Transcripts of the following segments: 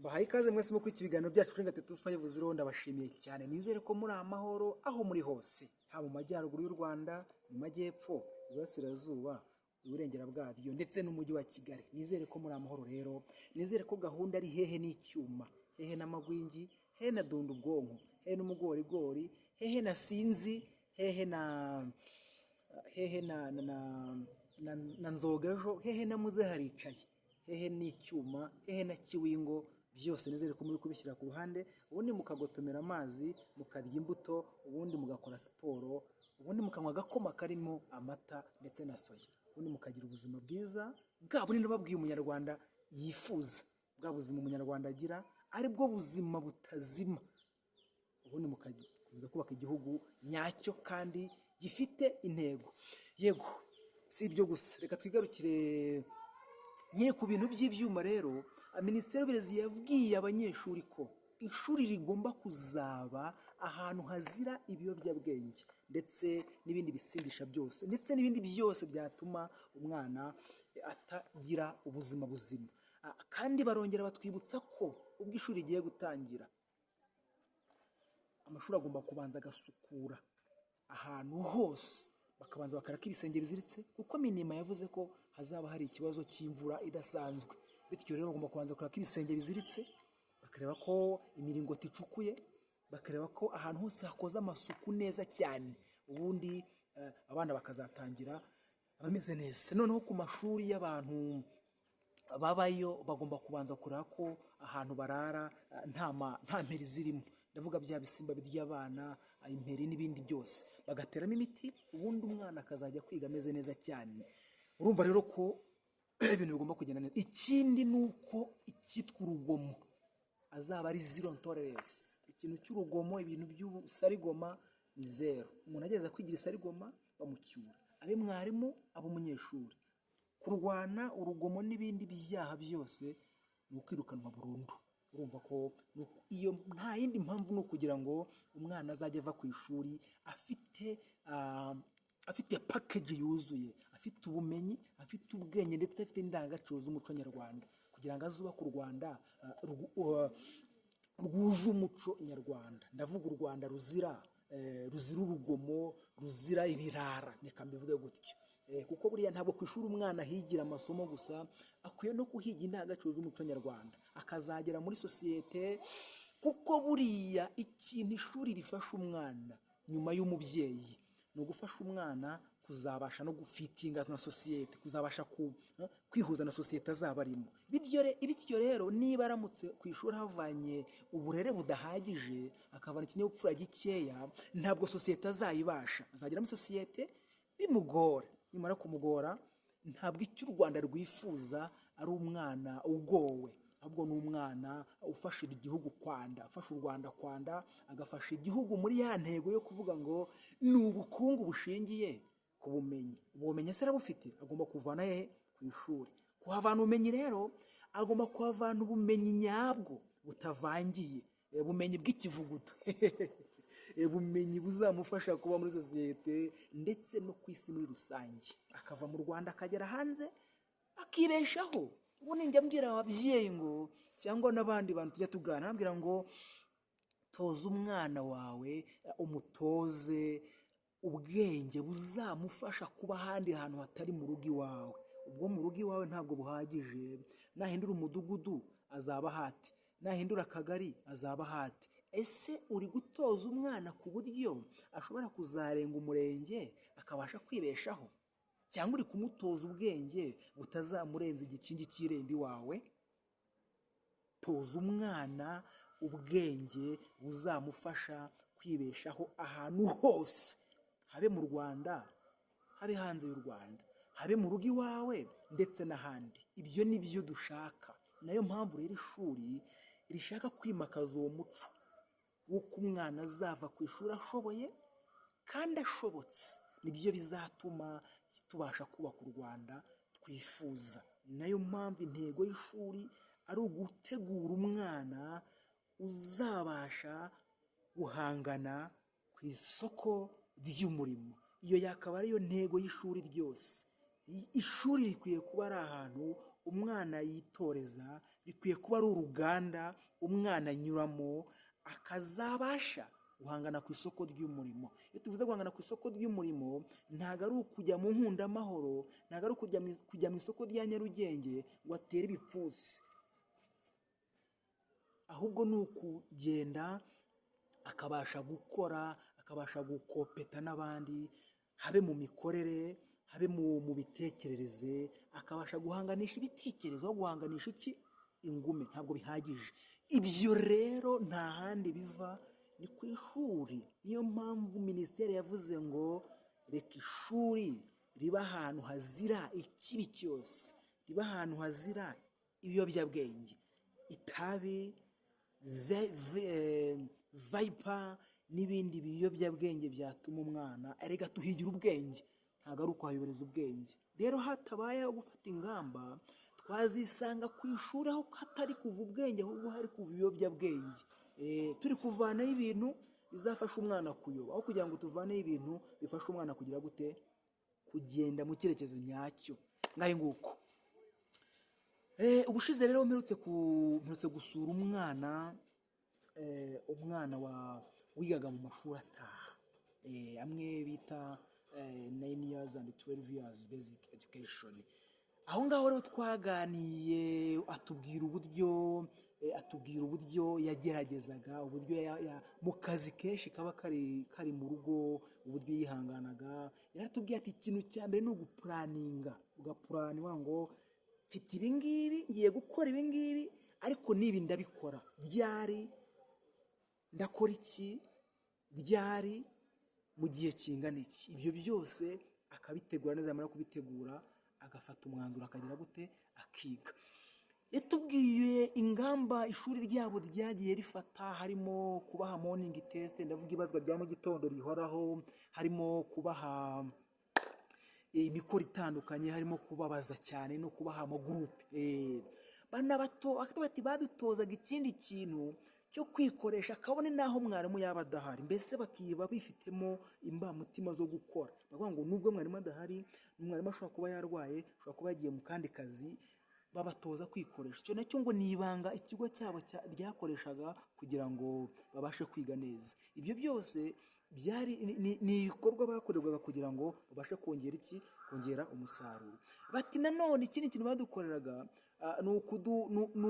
Bahaye ikaze mwese mu kwiki ibiganiro byacu kuri Gatatu 50 ndabashimiye cyane. Nizere ko muri amahoro aho muri hose. Haba mu majyaruguru y'u Rwanda, mu majyepfo, iburasirazuba, uburengera bwaryo ndetse n'umujyi wa Kigali. Nizere ko muri amahoro rero. Nizere ko gahunda ari hehe n'icyuma, hehe n'amagwingi, hehe na dunda ubwonko, hehe n'umugorigori, hehe na sinzi, hehe na nzogejo, hehe na muze haricaye, hehe n'icyuma, hehe na kiwingo. Byose nizere ko muri kubishyira ku ruhande, ubundi mukagotomera amazi, mukarya imbuto, ubundi mugakora siporo, ubundi mukanywa agakoma karimo amata ndetse na soya, ubundi mukagira ubuzima bwiza bwa bundi babwiye umunyarwanda yifuza, bwa buzima umunyarwanda agira ari bwo buzima butazima, ubundi mukakomeza kubaka igihugu nyacyo kandi gifite intego. Yego, si ibyo gusa, reka twigarukire nyine ku bintu by'ibyuma rero. Minisiteri y'Uburezi yabwiye abanyeshuri ko ishuri rigomba kuzaba ahantu hazira ibiyobyabwenge ndetse n'ibindi bisindisha byose ndetse n'ibindi byose byatuma umwana atagira ubuzima buzima. Kandi barongera batwibutsa ko ubwo ishuri rigiye gutangira, amashuri agomba kubanza agasukura ahantu hose, bakabanza bakareka ibisenge biziritse kuko minima yavuze ko hazaba hari ikibazo cy'imvura idasanzwe. Bityo rero bagomba kubanza kureka ibisenge biziritse, bakareba ko imiringoti icukuye, bakareba ko ahantu hose hakoze amasuku neza cyane, ubundi abana bakazatangira bameze neza. Noneho ku mashuri y'abantu babayo bagomba kubanza kureba ko ahantu barara nta mperi zirimo, ndavuga bya bisimba birya abana, imperi n'ibindi byose, bagateramo imiti, ubundi umwana akazajya kwiga ameze neza cyane. Urumva rero ko ibintu bigomba kugenda neza. Ikindi ni uko icyitwa urugomo azaba ari zero tolerance. Ikintu cy'urugomo, ibintu by'usarigoma ni zero. Umuntu ageze kwigira isarigoma bamucyura, abe mwarimu abo umunyeshuri. Kurwana urugomo n'ibindi byaha byose ni ukwirukanwa burundu. Urumva ko iyo nta yindi mpamvu ni ukugira ngo umwana azajya ava ku ishuri afite package yuzuye, afite ubumenyi, afite ubwenge ndetse afite indangagaciro z'umuco nyarwanda, kugira ngo azubake u Rwanda rwuje umuco nyarwanda. Ndavuga u Rwanda ruzira urugomo, ruzira ibirara, reka mbivuge gutyo. Kuko buriya ntabwo ku ishuri umwana higira amasomo gusa, akwiye no kuhiga indangagaciro z'umuco nyarwanda, akazagera muri sosiyete. Kuko buriya ikintu ishuri rifasha umwana nyuma y'umubyeyi ni ugufasha umwana kuzabasha no gufitinga na sosiyete, kuzabasha kwihuza na sosiyete azaba arimo. Bityo rero niba aramutse ku ishuri havanye uburere budahagije, akavana ikinyabupfura gikeya, ntabwo sosiyete azayibasha. Azagera muri sosiyete bimugora, nimara kumugora ntabwo icyo u Rwanda rwifuza ari umwana ugowe, ahubwo ni umwana ufasha igihugu kwanda, afasha u Rwanda kwanda, agafasha igihugu muri ya ntego yo kuvuga ngo ni ubukungu bushingiye ku bumenyi. Ubumenyi se arabufite, agomba kuvana hehe? Ku ishuri. Kuhavana ubumenyi rero, agomba kuhavana ubumenyi nyabwo butavangiye, ubumenyi bw'ikivuguto ubumenyi buzamufasha kuba muri sosiyete ndetse no ku isi muri rusange. Akava mu Rwanda akagera hanze akibeshaho. Ubundi njya mbwira ababyeyi ngo, cyangwa n'abandi bantu tujya tuganira, nabwira ngo toza umwana wawe, umutoze ubwenge buzamufasha kuba ahandi hantu hatari mu rugo iwawe. Ubwo mu rugo iwawe ntabwo buhagije, nahindura umudugudu azaba hati, nahindura akagari azaba hati. Ese uri gutoza umwana ku buryo ashobora kuzarenga umurenge akabasha kwibeshaho, cyangwa uri kumutoza ubwenge butazamurenza igikingi cy'irembo iwawe? Toza umwana ubwenge buzamufasha kwibeshaho ahantu hose, habe mu Rwanda, habe hanze y'u Rwanda, habe mu rugo iwawe ndetse n'ahandi. Ibyo ni byo dushaka. Nayo mpamvu rero ishuri rishaka kwimakaza uwo muco w'uko umwana azava ku ishuri ashoboye kandi ashobotse. Nibyo bizatuma tubasha kubaka u Rwanda twifuza. Nayo mpamvu intego y'ishuri ari ugutegura umwana uzabasha guhangana ku isoko ry'umurimo. Iyo yakaba ariyo ntego y'ishuri ryose. Ishuri rikwiye kuba ari ahantu umwana yitoreza rikwiye kuba ari uruganda umwana anyuramo akazabasha guhangana ku isoko ry'umurimo. Iyo tuvuze guhangana ku isoko ry'umurimo, ntabwo ari ukujya mu nkundamahoro, ntabwo ari kujya mu isoko rya Nyarugenge ngo atere ibipfunsi, ahubwo ni ukugenda akabasha gukora, akabasha gukopeta n'abandi, habe mu mikorere, habe mu bitekerereze, akabasha guhanganisha ibitekerezo, aho guhanganisha ingume ntabwo bihagije. Ibyo rero nta handi biva, ni ku ishuri. Niyo mpamvu minisiteri yavuze ngo reka ishuri riba ahantu hazira ikibi cyose, riba ahantu hazira ibiyobyabwenge, itabi, vayipa n'ibindi biyobyabwenge byatuma umwana erega tuhigira ubwenge, ntabwo ari ukuhayobereza ubwenge. Rero hatabayeho gufata ingamba, twazisanga ku ishuri aho hatari kuva ubwenge, ahubwo hari kuva ibiyobyabwenge. Turi kuvanaho ibintu bizafasha umwana kuyoba, aho kugira ngo tuvaneho ibintu bifasha umwana kugira gute, kugenda mu cyerekezo nyacyo. Ngahe nguko ubushize rero mperutse gusura umwana wigaga mu mashuri ataha, amwe bita 9 years and 12 years basic education. Aho ngaho rero twaganiye, atubwira uburyo yageragezaga, uburyo mu kazi kenshi kaba kari mu rugo, uburyo yihanganaga. Yaratubwiye ati ikintu cya mbere ni ugupuraninga, ugapuraninga ngo mfite ibi ngibi, ngiye gukora ibi ngibi, ariko nibi ndabikora ryari, ndakora iki ryari, mu gihe kingana iki. Ibyo byose akabitegura neza, yamara kubitegura agafata umwanzuro, akagira gute, akiga. Yatubwiye ingamba ishuri ryabo ryagiye rifata, harimo kubaha morning test, ndavuga ibazwa rya mu gitondo rihoraho, harimo kubaha imikoro itandukanye, harimo kubabaza cyane no kubaha amagurupe. Bana bato bati badutozaga ikindi kintu cyo kwikoresha, kabone naho mwarimu yaba adahari, mbese bakiba bifitemo imbamutima zo gukora. Bavuga ngo nubwo mwarimu adahari, umwarimu ashobora kuba yarwaye, ashobora kuba yagiye mu kandi kazi, babatoza kwikoresha. Icyo nacyo ngo ni ibanga ikigo cyabo ryakoreshaga kugira ngo babashe kwiga neza. Ibyo byose ni ibikorwa bakorerwaga kugira ngo babashe kongera umusaruro. Bati nanone ikindi kintu badukoreraga ni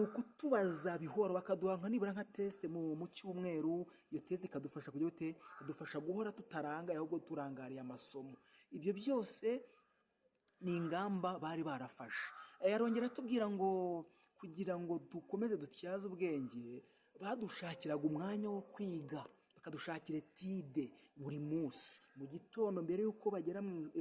ukutubaza bihora, bakaduha nibura nka test mu cyumweru. Iyo test ikadufasha kugira gute, ikadufasha guhora tutarangaye, ahubwo turangariye amasomo. Ibyo byose ni ingamba bari barafashe. Yarongera atubwira ngo kugira ngo dukomeze dutyaze ubwenge, badushakiraga umwanya wo kwiga, bakadushakira etide buri munsi mu gitondo mbere y'uko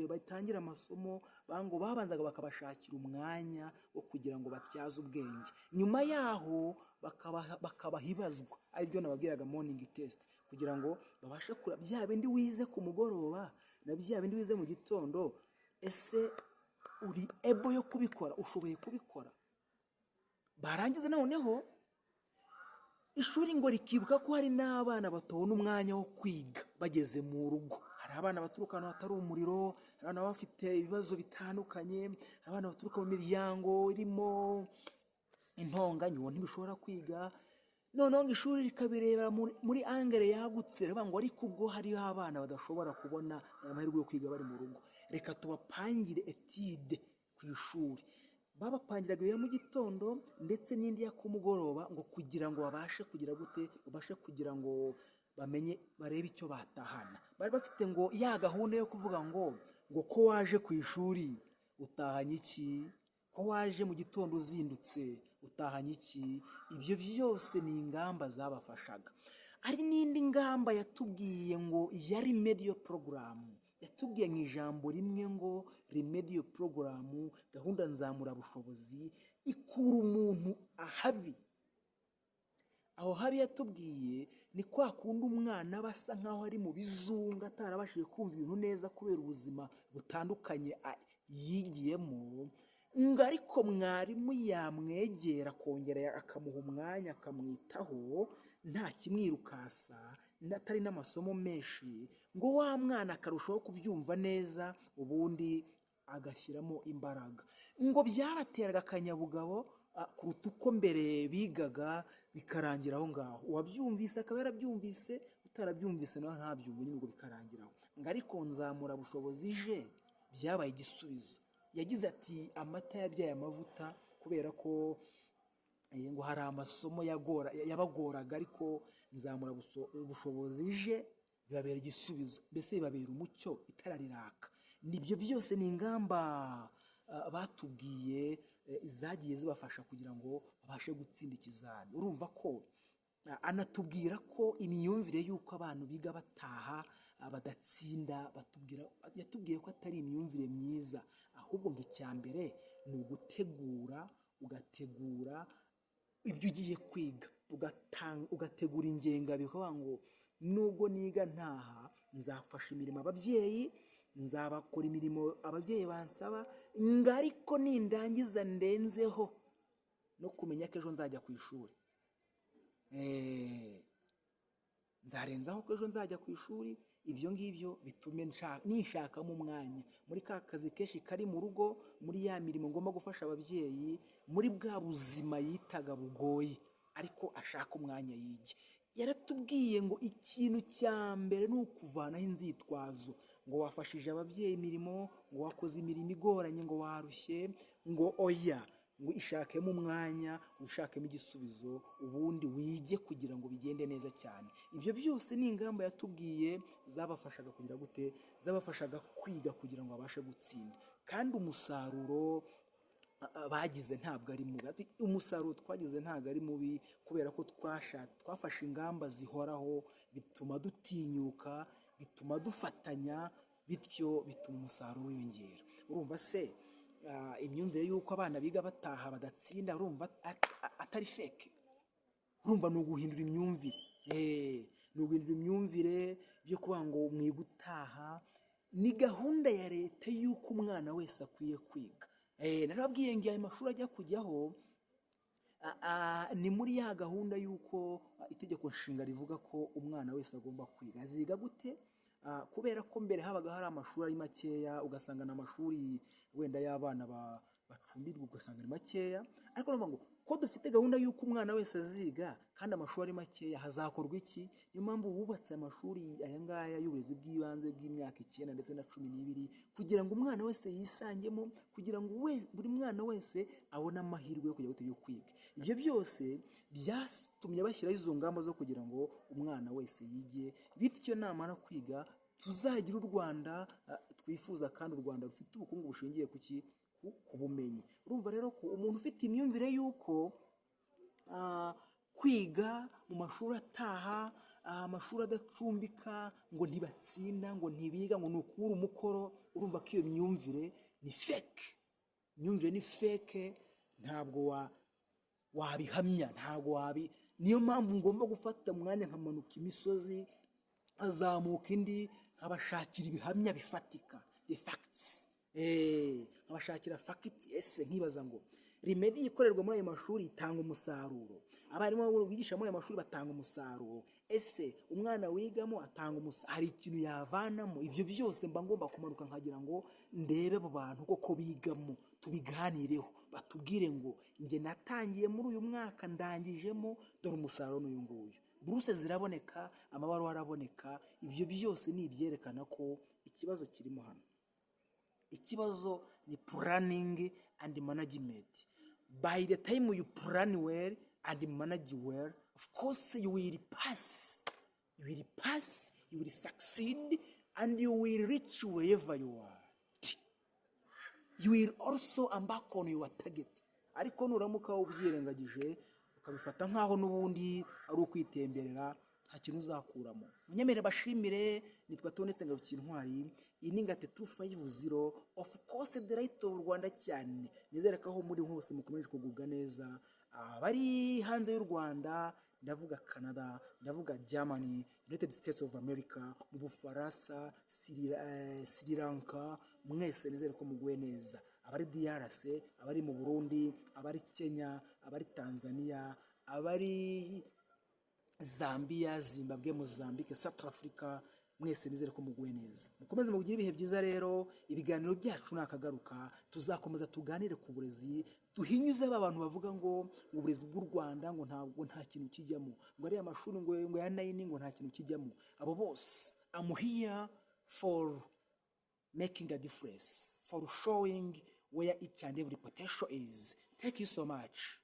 batangira amasomo. Ngo babanzaga bakabashakira umwanya wo kugira ngo batyaze ubwenge, nyuma yaho bakabaha ibazwa, aribyo nababwiraga morning test, kugira ngo babashe kura bya bindi wize ku mugoroba na bya bindi wize mu gitondo, ese uri ebo yo kubikora, ushoboye kubikora. Barangiza noneho ishuri ngo rikibuka ko hari n'abana batabona umwanya wo kwiga bageze mu rugo. Hari abana baturuka ahantu hatari umuriro, abana bafite ibibazo bitandukanye, abana baturuka mu miryango irimo intonganya, ntibishobora kwiga. Noneho ishuri rikabireba muri angere yagutse, ngo ariko ubwo hariho abana badashobora kubona amahirwe yo kwiga bari mu rugo, reka tubapangire etide ku ishuri. Babapangiraga iyo mu gitondo ndetse n'indi ya ku mugoroba, ngo kugira ngo babashe kugira gute, babashe kugira ngo barebe icyo batahana. Bari bafite ngo ya gahunda yo kuvuga ngo ko waje ku ishuri utahanye iki, ko waje mu gitondo uzindutse utahanye iki. Ibyo byose ni ingamba zabafashaga. Hari n'indi ngamba yatubwiye ngo ya remedial program, yatubwiye mu ijambo rimwe ngo remedial program, gahunda nzamurabushobozi ikura umuntu ahabi. Aho habi yatubwiye ni kwa kundi umwana basa nkaho ari mu bizunga, atarabashije kumva ibintu neza kubera ubuzima butandukanye yigiyemo, ngo ariko mwarimu yamwegera akongera akamuha umwanya akamwitaho, nta kimwirukasa, atari n'amasomo menshi, ngo wa mwana akarushaho kubyumva neza, ubundi agashyiramo imbaraga. Ngo byabateraga akanyabugabo kuruta uko mbere bigaga bikarangira aho ngaho. Uwabyumvise akaba yarabyumvise, utarabyumvise nawe ntabyumve nyine ubwo bikarangiraho. Ngo ariko nzamura bushobozi je byabaye igisubizo. Yagize ati amata yabyaye amavuta, kubera ko ngo hari amasomo yabagoraga, ariko nzamura ubushobozi je bibabera igisubizo, mbese bibabera umucyo, itara riraka. Nibyo byose ni ingamba batubwiye zagiye zibafasha kugira ngo babashe gutsinda ikizami. Urumva ko anatubwira ko imyumvire y'uko abantu biga bataha badatsinda, yatubwiye ko atari imyumvire myiza, ahubwo ngo icya mbere ni ugategura ibyo ugiye kwiga, ugategura ingengabihe, ukavuga ngo nubwo niga ntaha nzafasha imirimo ababyeyi, nzabakora imirimo ababyeyi bansaba, ngo ariko nindangiza ndenzeho no kumenya ko ejo nzajya ku ishuri. Nzarenzaho ko ejo nzajya ku ishuri, ibyo ngibyo bitume nishakamo umwanya muri ka kazi kenshi kari mu rugo, muri ya mirimo ngomba gufasha ababyeyi, muri bwa buzima yitaga bugoye, ariko ashaka umwanya yige. Yaratubwiye ngo ikintu cya mbere ni ukuvanaho inzitwazo, ngo wafashije ababyeyi imirimo, ngo wakoze imirimo igoranye, ngo warushye, ngo oya, ngo ishakemo umwanya, wishakemo igisubizo, ubundi wige kugira ngo bigende neza cyane. Ibyo byose ni ingamba yatubwiye zabafashaga kugira gute, zabafashaga kwiga kugira ngo babashe gutsinda. Kandi umusaruro bagize ntabwo ari mubi, umusaruro twagize ntabwo ari mubi, kubera ko twafashe ingamba zihoraho, bituma dutinyuka, bituma dufatanya, bityo bituma umusaruro wiyongera. Urumva se imyumvire y'uko abana biga bataha badatsinda, urumva atari feke? Urumva ni uguhindura imyumvire, ni uguhindura imyumvire byo kuvuga ngo mwiga utaha. Ni gahunda ya leta y'uko umwana wese akwiye kwiga. Narababwiye ngo ayo mashuri ajya kujyaho ni muri ya gahunda y'uko itegeko nshinga rivuga ko umwana wese agomba kwiga. Aziga gute? Kubera ko mbere habaga hari amashuri ari makeya, ugasanga n'amashuri wenda y'abana bacumbirwa ugasanga ari makeya, ariko urumva ngo ko dufite gahunda y'uko umwana wese aziga kandi amashuri ari makeya, hazakorwa iki? Niyo mpamvu bubatse amashuri aya ngaya y'uburezi bw'ibanze bw'imyaka 9 ndetse na 12, kugira ngo umwana wese yisangemo, kugira ngo buri mwana wese abone amahirwe yo kujya yo kwiga. Ibyo byose byatumye bashyiraho izo ngamba zo kugira ngo umwana wese yige, bityo namara kwiga tuzagira u Rwanda twifuza, kandi u Rwanda rufite ubukungu bushingiye ku bumenyi. Urumva rero ko umuntu ufite imyumvire y'uko kwiga mu mashuri ataha, amashuri adacumbika, ngo ntibatsinda, ngo ntibiga, ngo ni ukubura umukoro, urumva ko iyo myumvire ni feke. Imyumvire ni feke, ntabwo wabihamya, niyo mpamvu ngomba gufata umwanya nkamanuka imisozi, azamuka indi, nkabashakira ibihamya bifatika, the facts. Nkabashakira facts. Ese nkibaza ngo remedi ikorerwa muri ayo mashuri itanga umusaruro, abarimu bigisha muri ayo mashuri batanga umusaruro, ese umwana wigamo atanga umusaruro, hari ikintu yavanamo? Ibyo byose mba ngomba kumanuka nkagira ngo ndebe abo bantu koko bigamo, tubiganireho, batubwire ngo njye natangiye muri uyu mwaka ndangijemo, dore umusaruro n'uyu nguyu, buruse ziraboneka, amabaruwa araboneka. Ibyo byose ni ibyerekana ko ikibazo kirimo hano. Ikibazo ni planning and management. By the time you plan well and manage well, of course you will pass, you will succeed, and you will reach wherever you are. You will also embark on your target. Ariko nuramuka ubyirengagije ukabifata nkaho n'ubundi ari ukwitemberera, nta kintu uzakuramo. Munyemere bashimire, nitwa Toneste Ngabukintwari, iyi ni Ngate 250, of course the right of Rwanda cyane. Nizere ko aho muri hose mukomeje kugubwa neza, bari hanze y'u Rwanda, ndavuga Canada, ndavuga Germany, United States of America, mu Bufaransa, Sri Lanka, mwese nizere ko muguwe neza. Abari DRC, abari mu Burundi, abari Kenya, abari Tanzania, abari Zambia, Zimbabwe, Mozambique, South Africa, mwese nizere ko muguwe neza. Mukomeze mugire ibihe byiza rero. Ibiganiro byacu nakagaruka, tuzakomeza tuganire ku burezi duhinyuze aba bantu bavuga ngo uburezi bw'u Rwanda ngo ntabwo nta kintu kijyamo, ngo ariya mashuri ngo ya nayini ngo nta kintu kijyamo. Abo bose I'm here for making a difference, for showing where each and every potential is. Thank you so much.